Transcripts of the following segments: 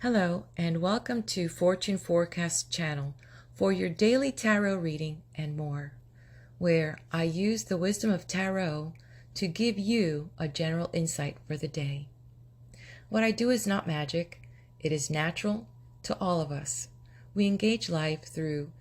Hello, and welcome to Fortune Forecast channel for your daily tarot reading and more, where I use the wisdom of tarot to give you a general insight for the day. What I do is not magic, it is natural to all of us. We engage life through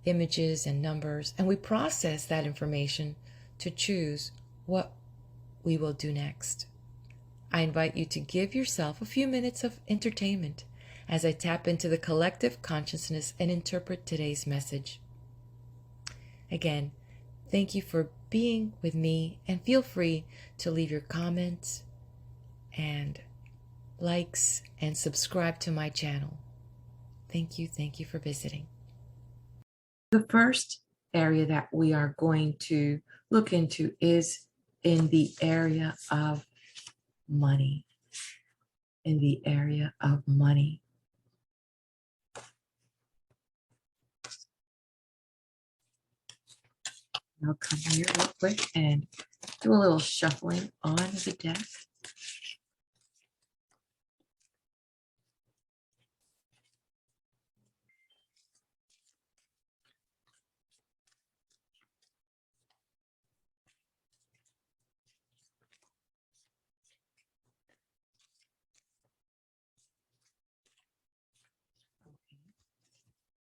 images and numbers, and we process that information to choose what we will do next. I invite you to give yourself a few minutes of entertainment as I tap into the collective consciousness and interpret today's message. Again, thank you for being with me, and feel free to leave your comments and likes and subscribe to my channel. Thank you for visiting. The first area that we are going to look into is in the area of money. In the area of money. I'll come here real quick and do a little shuffling on the deck.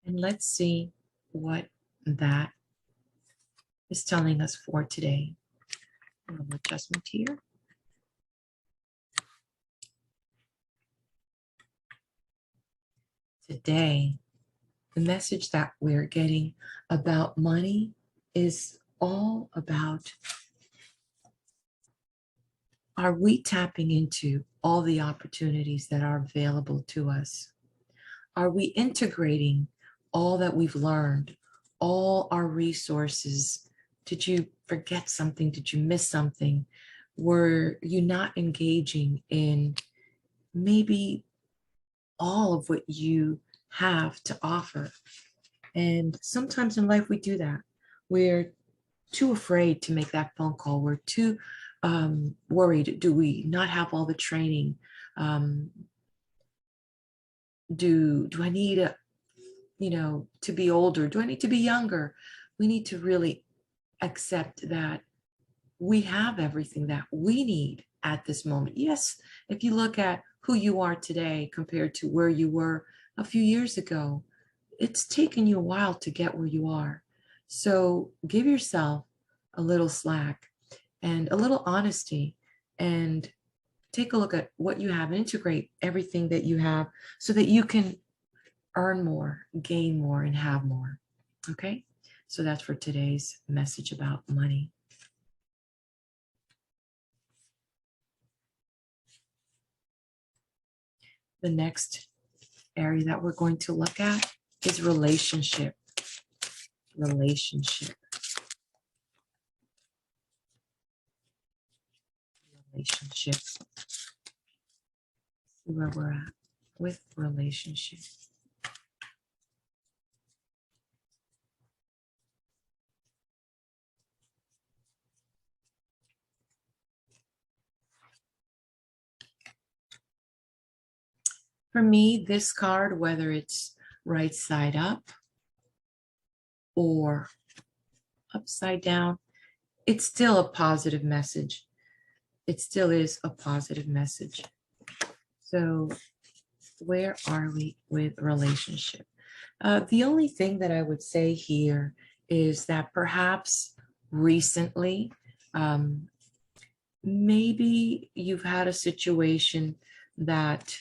And let's see what that is telling us for today. A little adjustment here. Today, the message that we're getting about money is all about, are we tapping into all the opportunities that are available to us? Are we integrating all that we've learned, all our resources? Did you forget something? Did you miss something? Were you not engaging in maybe all of what you have to offer? And sometimes in life we do that. We're too afraid to make that phone call. We're too worried. Do we not have all the training? Do I need to be older? Do I need to be younger? We need to really accept that we have everything that we need at this moment. Yes, if you look at who you are today compared to where you were a few years ago, it's taken you a while to get where you are. So give yourself a little slack and a little honesty, and take a look at what you have and integrate everything that you have so that you can earn more, gain more, and have more. Okay? So that's for today's message about money. The next area that we're going to look at is relationship. Relationship. Relationship. See where we're at with relationship. For me, this card, whether it's right side up or upside down, it's still a positive message. It still is a positive message. So where are we with relationship? The only thing that I would say here is that perhaps recently, maybe you've had a situation that,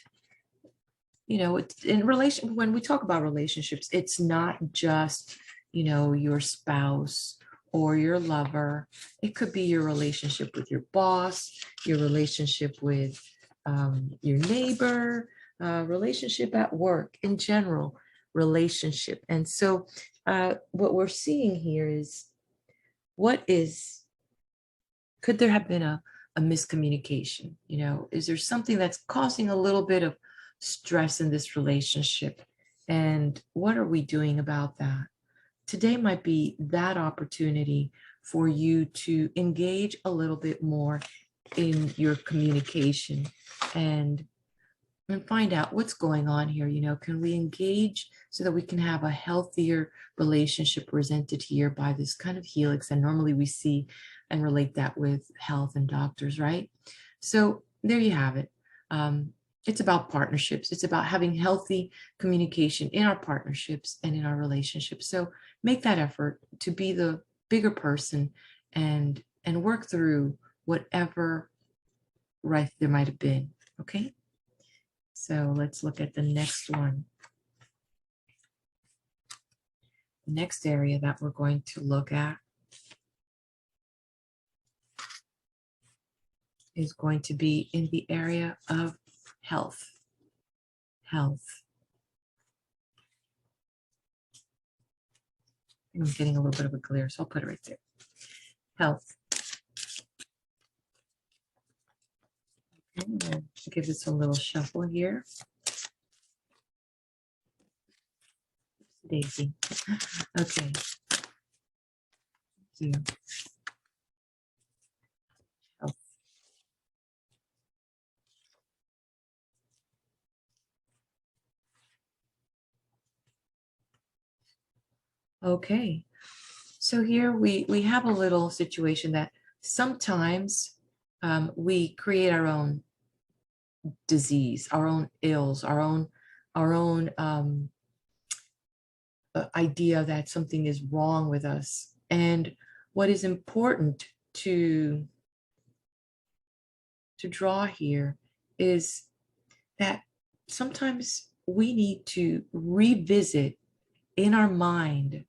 it's in relation. When we talk about relationships, it's not just, your spouse or your lover. It could be your relationship with your boss, your relationship with your neighbor, relationship at work, in general, relationship. And so what we're seeing here is, could there have been a miscommunication? Is there something that's causing a little bit of stress in this relationship? And what are we doing about that? Today might be that opportunity for you to engage a little bit more in your communication and and find out what's going on here. Can we engage so that we can have a healthier relationship presented here by this kind of helix? And normally we see and relate that with health and doctors, right? So there you have it. It's about partnerships. It's about having healthy communication in our partnerships and in our relationships. So make that effort to be the bigger person and work through whatever rife there might have been. Okay. So let's look at the next one. The next area that we're going to look at is going to be in the area of health. Health. I'm getting a little bit of a glare, so I'll put it right there. Health. Okay, I'll give this a little shuffle here. Daisy. Okay. Here. Health. Okay. So here we have a little situation that sometimes we create our own disease, our own ills, our own idea that something is wrong with us. And what is important to draw here is that sometimes we need to revisit in our mind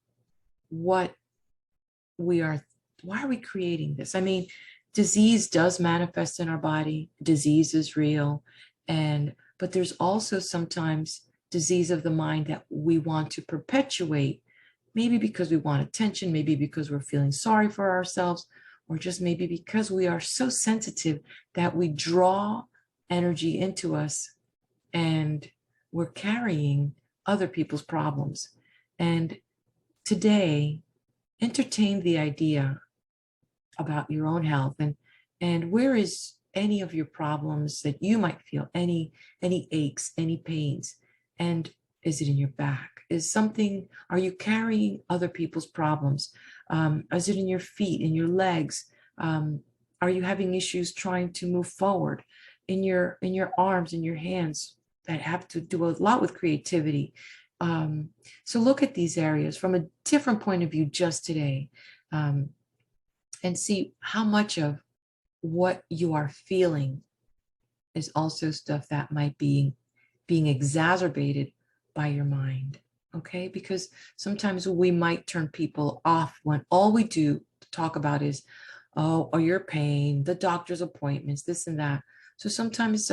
what why are we creating this? I mean, disease does manifest in our body. Disease is real. But there's also sometimes disease of the mind that we want to perpetuate, maybe because we want attention, maybe because we're feeling sorry for ourselves, or just maybe because we are so sensitive that we draw energy into us and we're carrying other people's problems. And today, entertain the idea about your own health and where is any of your problems that you might feel, any aches, any pains, and is it in your back? Are you carrying other people's problems? Is it in your feet, in your legs? Are you having issues trying to move forward in your arms, in your hands that have to do a lot with creativity? So look at these areas from a different point of view just today, and see how much of what you are feeling is also stuff that might be being exacerbated by your mind. Okay, because sometimes we might turn people off when all we do talk about is, oh, your pain, the doctor's appointments, this and that. So sometimes,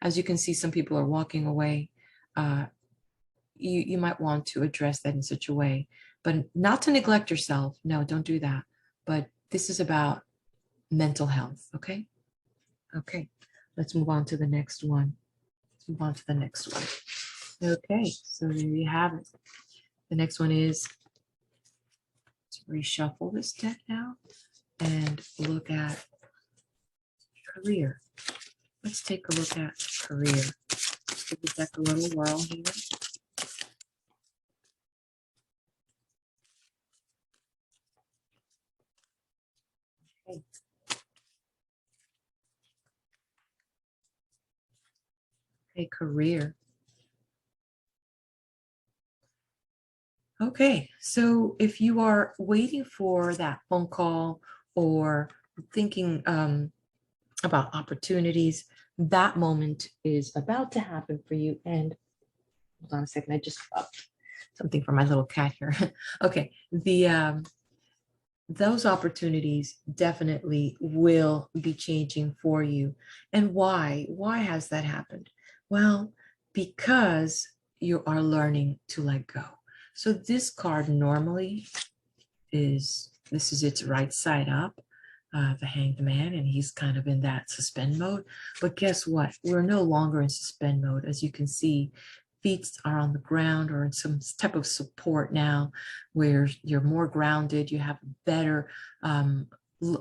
as you can see, some people are walking away. You might want to address that in such a way, but not to neglect yourself. No, don't do that. But this is about mental health. Okay. Okay. Let's move on to the next one. Let's move on to the next one. Okay. So there you have it. The next one is to reshuffle this deck now and look at career. Let's take a look at career. Let's give the deck a little whirl here. Okay. Okay, career. Okay, so if you are waiting for that phone call or thinking about opportunities, that moment is about to happen for you. And hold on a second, I just dropped something for my little cat here. Okay, those opportunities definitely will be changing for you. And why? Why has that happened? Well, because you are learning to let go. So this card normally this is its right side up, the Hanged Man, and he's kind of in that suspend mode. But guess what? We're no longer in suspend mode. As you can see, feet are on the ground or in some type of support now where you're more grounded, you have a better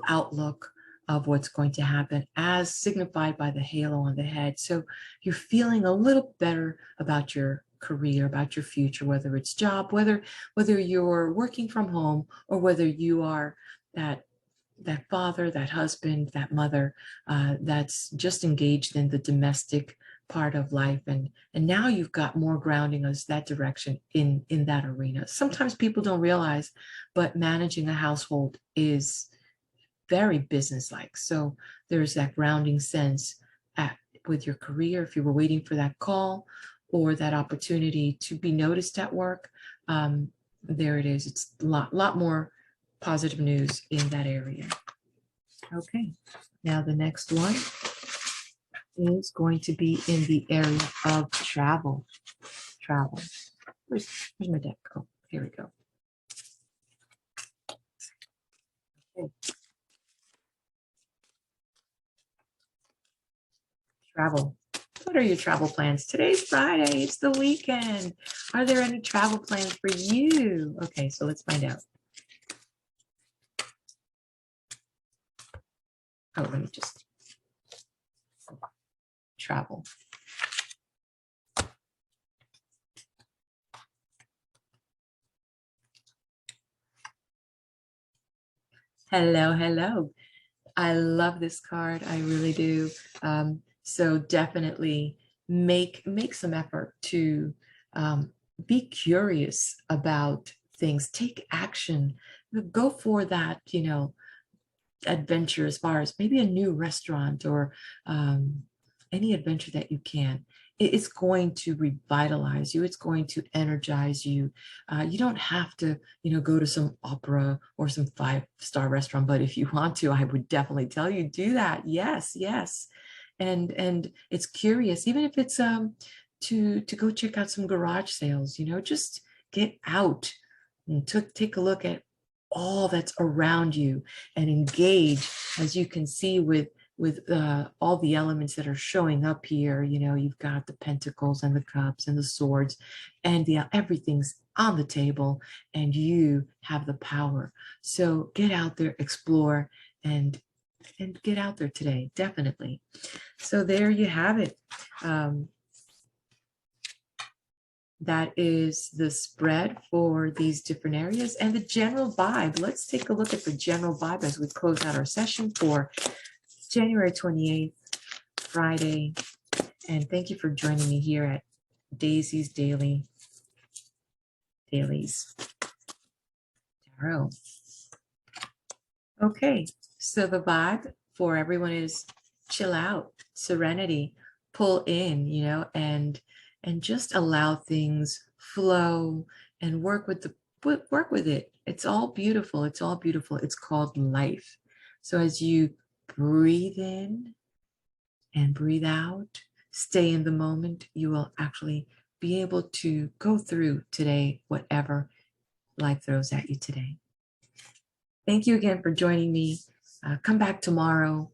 outlook. of what's going to happen, as signified by the halo on the head. So you're feeling a little better about your career, about your future, whether it's job, whether you're working from home, or whether you are that father, that husband, that mother that's just engaged in the domestic part of life, and now you've got more grounding as that direction in that arena. Sometimes people don't realize, but managing a household is very businesslike. So there's that grounding sense with your career. If you were waiting for that call or that opportunity to be noticed at work, there it is. It's a lot more positive news in that area. Okay, now the next one is going to be in the area of travel. Travel. Where's my deck? Oh, here we go. Okay. Travel. What are your travel plans? Today's Friday. It's the weekend. Are there any travel plans for you? Okay, so let's find out. Oh, let me just travel. Hello, hello. I love this card. I really do. So definitely make some effort to be curious about things. Take action. Go for that, adventure, as far as maybe a new restaurant or any adventure that you can. It's going to revitalize you. It's going to energize you. You don't have to, go to some opera or some five-star restaurant, but if you want to, I would definitely tell you do that. Yes, yes. And it's curious, even if it's to go check out some garage sales, just get out and take a look at all that's around you and engage, as you can see with all the elements that are showing up here. You've got the pentacles and the cups and the swords, and everything's on the table, and you have the power. So get out there, explore, and get out there today, definitely. So there you have it. That is the spread for these different areas and the general vibe. Let's take a look at the general vibe as we close out our session for January 28th, Friday. And thank you for joining me here at Daisy's Dailies Tarot. Okay, so the vibe for everyone is chill out, serenity, pull in, and just allow things flow and work with it. It's all beautiful. It's all beautiful. It's called life. So as you breathe in and breathe out, stay in the moment, you will actually be able to go through today, whatever life throws at you today. Thank you again for joining me. Come back tomorrow